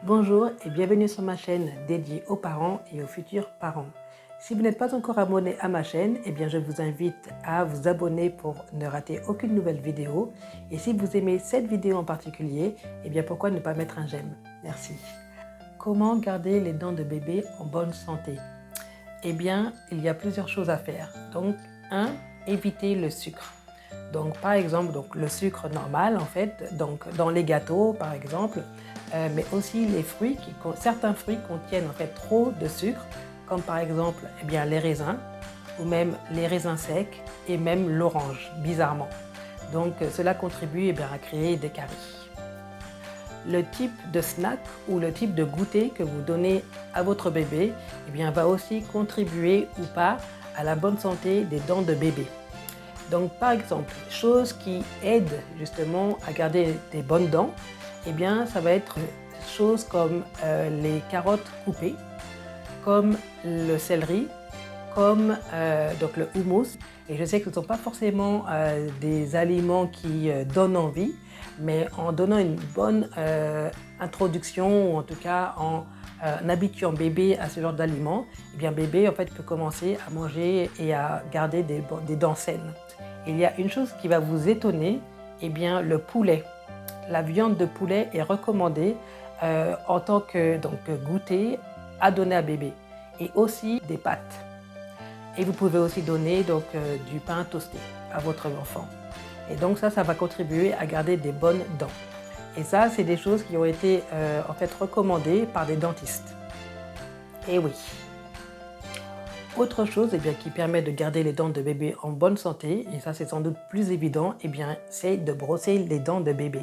Bonjour et bienvenue sur ma chaîne dédiée aux parents et aux futurs parents. Si vous n'êtes pas encore abonné à ma chaîne, je vous invite à vous abonner pour ne rater aucune nouvelle vidéo. Et si vous aimez cette vidéo en particulier, pourquoi ne pas mettre un j'aime? Merci. Comment garder les dents de bébé en bonne santé? Il y a plusieurs choses à faire. Donc, 1. Éviter le sucre. Donc, par exemple, le sucre normal, dans les gâteaux, par exemple, mais aussi les fruits, certains fruits contiennent trop de sucre, comme par exemple les raisins, ou même les raisins secs, et même l'orange, bizarrement. Donc, cela contribue à créer des caries. Le type de snack ou le type de goûter que vous donnez à votre bébé va aussi contribuer ou pas à la bonne santé des dents de bébé. Donc par exemple, choses qui aident justement à garder des bonnes dents, ça va être choses comme les carottes coupées, comme le céleri, comme le houmous. Et je sais que ce ne sont pas forcément des aliments qui donnent envie, mais en donnant une bonne introduction, ou en tout cas en habituant bébé à ce genre d'aliments, bébé peut commencer à manger et à garder des dents saines. Il y a une chose qui va vous étonner, le poulet. La viande de poulet est recommandée en tant que goûter à donner à bébé, et aussi des pâtes. Et vous pouvez aussi donner du pain toasté à votre enfant. Et donc ça va contribuer à garder des bonnes dents. Et ça, c'est des choses qui ont été recommandées par des dentistes. Et oui. Autre chose qui permet de garder les dents de bébé en bonne santé, et ça c'est sans doute plus évident, c'est de brosser les dents de bébé.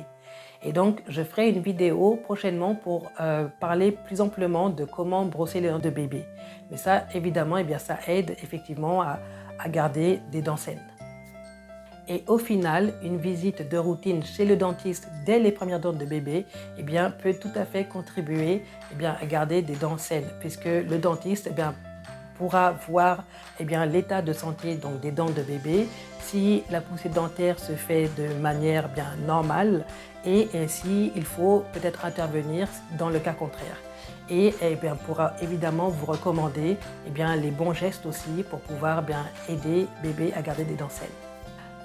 Et donc je ferai une vidéo prochainement pour parler plus amplement de comment brosser les dents de bébé. Mais ça évidemment, ça aide effectivement à garder des dents saines. Et au final, une visite de routine chez le dentiste dès les premières dents de bébé peut tout à fait contribuer à garder des dents saines, puisque le dentiste pourra voir l'état de santé des dents de bébé, si la poussée dentaire se fait de manière normale et si il faut peut-être intervenir dans le cas contraire. Et pourra évidemment vous recommander les bons gestes aussi pour pouvoir aider bébé à garder des dents saines.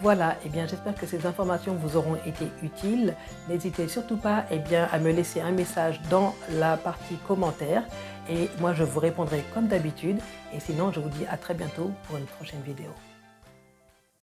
Voilà, j'espère que ces informations vous auront été utiles. N'hésitez surtout pas à me laisser un message dans la partie commentaires et moi je vous répondrai comme d'habitude. Et sinon, je vous dis à très bientôt pour une prochaine vidéo.